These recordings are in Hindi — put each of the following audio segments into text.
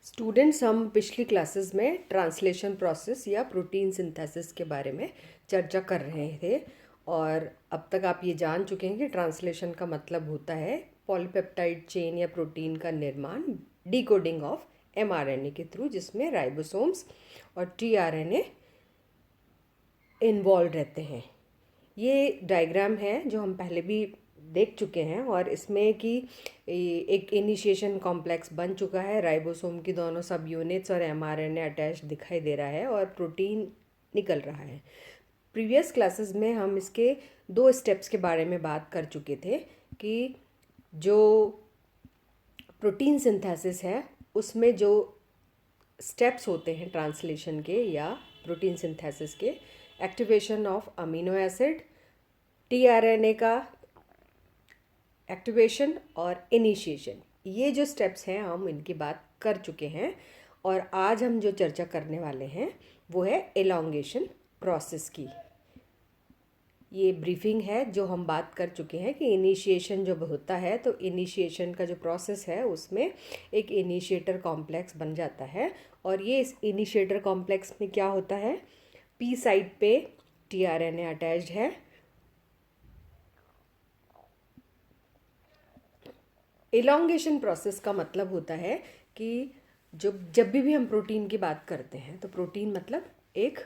स्टूडेंट्स, हम पिछली क्लासेस में ट्रांसलेशन प्रोसेस या प्रोटीन सिंथेसिस के बारे में चर्चा कर रहे थे। और अब तक आप ये जान चुके हैं कि ट्रांसलेशन का मतलब होता है पॉलीपेप्टाइड चेन या प्रोटीन का निर्माण, डिकोडिंग ऑफ एमआरएनए के थ्रू, जिसमें राइबोसोम्स और टीआरएनए इन्वॉल्व रहते हैं। ये डायग्राम है जो हम पहले भी देख चुके हैं और इसमें कि एक इनिशिएशन कॉम्प्लेक्स बन चुका है, राइबोसोम की दोनों सब यूनिट्स और एमआरएनए अटैच दिखाई दे रहा है और प्रोटीन निकल रहा है। प्रीवियस क्लासेस में हम इसके 2 स्टेप्स के बारे में बात कर चुके थे कि जो प्रोटीन सिंथेसिस है उसमें जो स्टेप्स होते हैं ट्रांसलेशन के या प्रोटीन सिंथेसिस के, activation of amino acid, tRNA का एक्टिवेशन और इनिशिएशन, ये जो स्टेप्स हैं हम इनकी बात कर चुके हैं। और आज हम जो चर्चा करने वाले हैं वो है एलोंगेशन प्रोसेस की। ये ब्रीफिंग है जो हम बात कर चुके हैं कि इनिशिएशन जब होता है तो इनिशिएशन का जो प्रोसेस है उसमें एक इनिशिएटर कॉम्प्लेक्स बन जाता है। और ये इस इनिशिएटर कॉम्प्लेक्स में क्या होता है, पी साइड पे टीआरएनए अटैच्ड है, एलोंगेशन प्रोसेस का मतलब होता है कि जब भी हम प्रोटीन की बात करते हैं तो प्रोटीन मतलब एक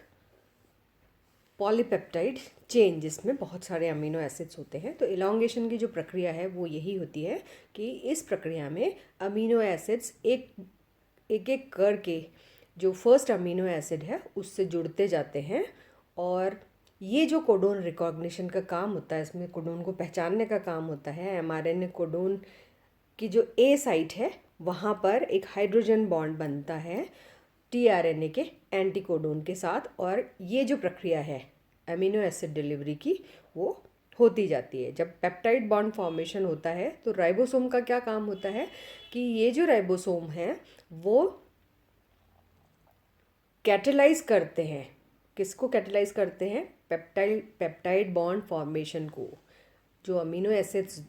पॉलीपेप्टाइड चेन जिसमें बहुत सारे अमीनो एसिड्स होते हैं। तो एलोंगेशन की जो प्रक्रिया है वो यही होती है कि इस प्रक्रिया में अमीनो एसिड्स एक एक करके जो फर्स्ट अमीनो एसिड है उससे जुड़ते जाते हैं। और ये जो कोडोन रिकॉग्निशन का काम होता है, इसमें कोडोन को पहचानने का काम होता है। एमआरएनए कोडोन की जो ए साइट है वहाँ पर एक हाइड्रोजन बॉन्ड बनता है टीआरएनए के एंटीकोडोन के साथ, और ये जो प्रक्रिया है अमीनो एसिड डिलीवरी की वो होती जाती है। जब पेप्टाइड बॉन्ड फॉर्मेशन होता है तो राइबोसोम का क्या काम होता है कि ये जो राइबोसोम है वो कैटेलाइज करते हैं। किसको कैटेलाइज करते हैं? पेप्टाइड बॉन्ड फॉर्मेशन को। जो अमीनो एसिड्स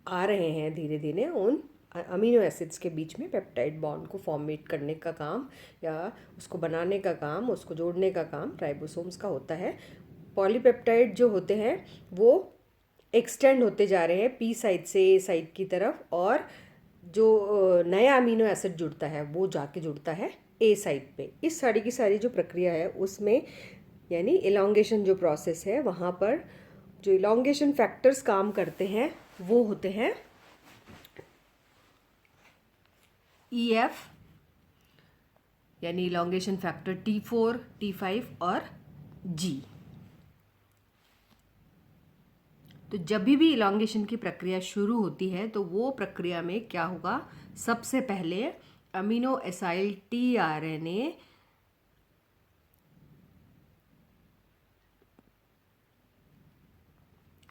आ रहे हैं धीरे धीरे, उन अमीनो एसिड्स के बीच में पेप्टाइड बॉन्ड को फॉर्मेट करने का काम या उसको बनाने का काम, उसको जोड़ने का काम राइबोसोम्स का होता है। पॉलीपेप्टाइड जो होते हैं वो एक्सटेंड होते जा रहे हैं पी साइड से ए साइड की तरफ, और जो नया अमीनो एसिड जुड़ता है वो जाके जुड़ता है ए साइड पे। इस सारी की सारी जो प्रक्रिया है उसमें, यानी एलोंगेशन जो प्रोसेस है, वहाँ पर जो एलोंगेशन फैक्टर्स काम करते हैं वो होते हैं EF, यानी एलोंगेशन फैक्टर T4, T5 और G। तो जब भी एलोंगेशन की प्रक्रिया शुरू होती है तो वो प्रक्रिया में क्या होगा, सबसे पहले अमीनो एसाइल टीआरएनए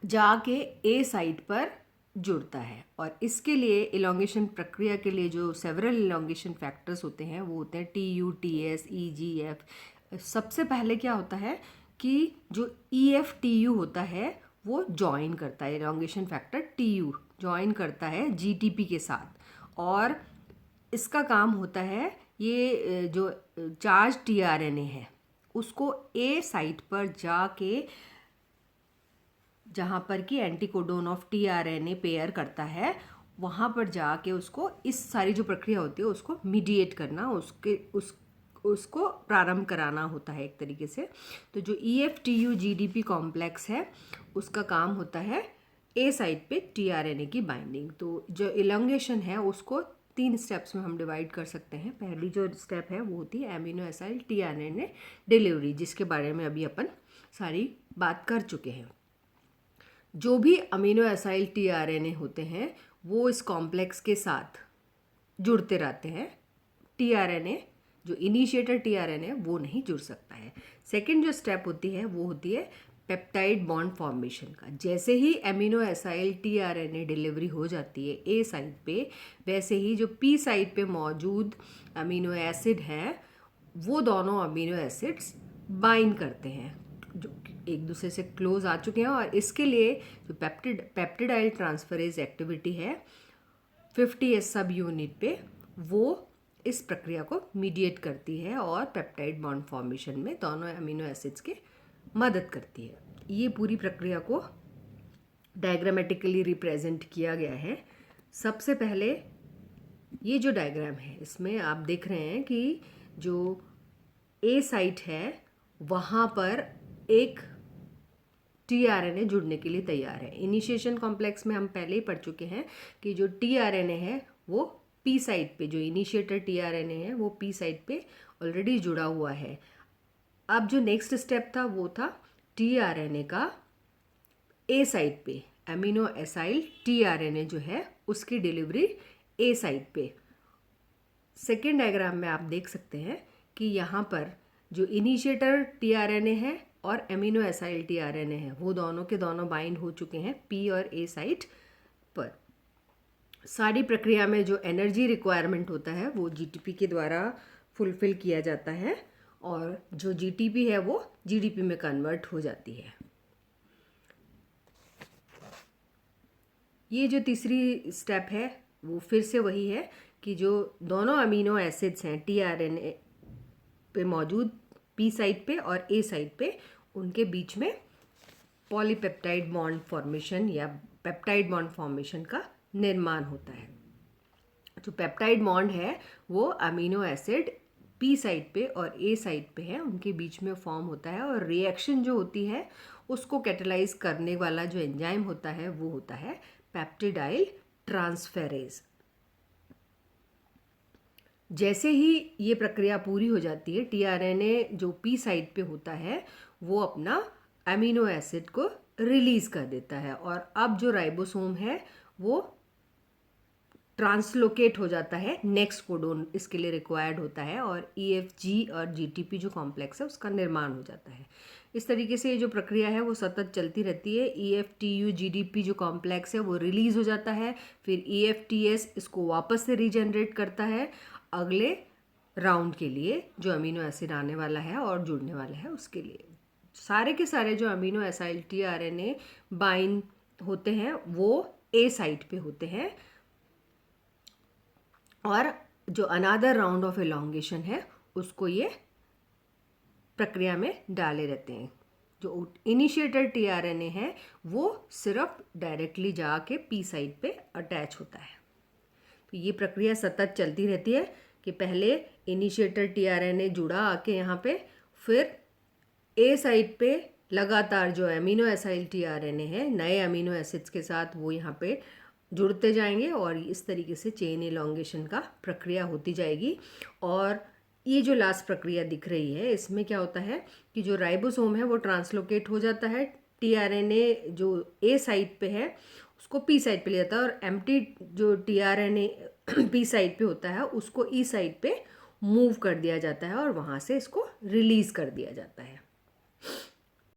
जाके ए साइट पर जुड़ता है। और इसके लिए एलोंगेशन प्रक्रिया के लिए जो सेवरल एलोंगेशन फैक्टर्स होते हैं वो होते हैं TU, TS, EGF। सबसे पहले क्या होता है कि जो EF-TU होता है वो ज्वाइन करता है, एलोंगेशन फैक्टर TU ज्वाइन करता है GTP के साथ, और इसका काम होता है ये जो चार्ज टीआरएनए है उसको ए साइट पर जाके, जहाँ पर कि एंटीकोडोन ऑफ टीआरएनए पेयर करता है, वहाँ पर जाके उसको इस सारी जो प्रक्रिया होती है उसको मीडिएट करना, उसको प्रारंभ कराना होता है एक तरीके से। तो जो EF-TU GDP कॉम्प्लेक्स है उसका काम होता है ए साइड पे टीआरएनए की बाइंडिंग। तो जो एलोंगेशन है उसको 3 स्टेप्स में हम डिवाइड कर सकते हैं। पहली जो स्टेप है वो होती है एमिनो एसाइल टीआरएनए डिलीवरी, जिसके बारे में अभी अपन सारी बात कर चुके हैं। जो भी अमीनो एसाइल टीआरएनए होते हैं वो इस कॉम्प्लेक्स के साथ जुड़ते रहते हैं। टीआरएनए जो इनिशिएटर टीआरएनए वो नहीं जुड़ सकता है। सेकंड जो स्टेप होती है वो होती है पेप्टाइड बॉन्ड फॉर्मेशन का। जैसे ही अमीनो एसाइल टीआरएनए डिलीवरी हो जाती है ए साइड पे, वैसे ही जो पी साइड पे मौजूद अमीनो एसिड है वो दोनों अमीनो एसिड्स बाइंड करते हैं, जो एक दूसरे से क्लोज आ चुके हैं। और इसके लिए जो पेप्टिडाइल ट्रांसफरेज एक्टिविटी है 50S सब यूनिट पे, वो इस प्रक्रिया को मीडिएट करती है और पेप्टाइड बॉन्ड फॉर्मेशन में दोनों अमीनो एसिड्स के मदद करती है। ये पूरी प्रक्रिया को डायग्रामेटिकली रिप्रेजेंट किया गया है। सबसे पहले ये जो डायग्राम है इसमें आप देख रहे हैं कि जो ए साइट है वहाँ पर एक टीआरएनए जुड़ने के लिए तैयार है। इनिशिएशन कॉम्प्लेक्स में हम पहले ही पढ़ चुके हैं कि जो टीआरएनए है वो पी साइट पे, जो इनिशिएटर टीआरएनए है वो पी साइट पे ऑलरेडी जुड़ा हुआ है। अब जो नेक्स्ट स्टेप था वो था टीआरएनए का ए साइट पे, अमीनो एसाइल टीआरएनए जो है उसकी डिलीवरी ए साइट पे। सेकेंड डायग्राम में आप देख सकते हैं कि यहाँ पर जो इनिशिएटर टीआरएनए है और अमीनो एसाइल टीआरएनए है वो दोनों के दोनों बाइंड हो चुके हैं पी और ए साइट पर। सारी प्रक्रिया में जो एनर्जी रिक्वायरमेंट होता है वो जीटीपी के द्वारा फुलफिल किया जाता है और जो जीटीपी है वो जीडीपी में कन्वर्ट हो जाती है। ये जो तीसरी स्टेप है वो फिर से वही है कि जो दोनों अमीनो एसिड्स हैं टीआरएनए पे मौजूद पी साइट पे और ए साइट पे, उनके बीच में पॉलीपेप्टाइड बॉन्ड फॉर्मेशन या पेप्टाइड बॉन्ड फॉर्मेशन का निर्माण होता है। जो पेप्टाइड बॉन्ड है वो अमीनो एसिड पी साइट पे और ए साइट पे है, उनके बीच में फॉर्म होता है और रिएक्शन जो होती है उसको कैटेलाइज करने वाला जो एंजाइम होता है वो होता है पेप्टिडाइल ट्रांसफेरेज। जैसे ही ये प्रक्रिया पूरी हो जाती है टीआरएनए जो पी साइट पे होता है वो अपना अमीनो एसिड को रिलीज कर देता है और अब जो राइबोसोम है वो ट्रांसलोकेट हो जाता है, नेक्स्ट कोडोन इसके लिए रिक्वायर्ड होता है और EFG और GTP जो कॉम्प्लेक्स है उसका निर्माण हो जाता है। इस तरीके से ये जो प्रक्रिया है वो सतत चलती रहती है। EFTU GDP जो कॉम्प्लेक्स है वो रिलीज हो जाता है, फिर EFTS इसको वापस से रीजनरेट करता है अगले राउंड के लिए जो अमीनो एसिड आने वाला है और जुड़ने वाला है उसके लिए। सारे के सारे जो अमीनो एसाइल टीआरएनए बाइंड होते हैं वो ए साइट पे होते हैं और जो अनादर राउंड ऑफ एलोंगेशन है उसको ये प्रक्रिया में डाले रहते हैं। जो इनिशिएटर टीआरएनए है वो सिर्फ डायरेक्टली जाके पी साइट पे अटैच होता है। तो ये प्रक्रिया सतत चलती रहती है कि पहले इनिशिएटर टीआरएनए जुड़ा आके यहाँ पे, फिर ए साइट पे लगातार जो अमीनो एसाइल टीआरएनए है नए अमीनो एसिड्स के साथ वो यहाँ पे जुड़ते जाएंगे और इस तरीके से चेन एलोंगेशन का प्रक्रिया होती जाएगी। और ये जो लास्ट प्रक्रिया दिख रही है इसमें क्या होता है कि जो राइबोसोम है वो ट्रांसलोकेट हो जाता है, टीआरएनए जो ए साइट पे है उसको पी साइट पे ले जाता है और एम्प्टी जो टीआरएनए पी साइट पे होता है उसको ई साइट पे मूव कर दिया जाता है और वहाँ से इसको रिलीज़ कर दिया जाता है।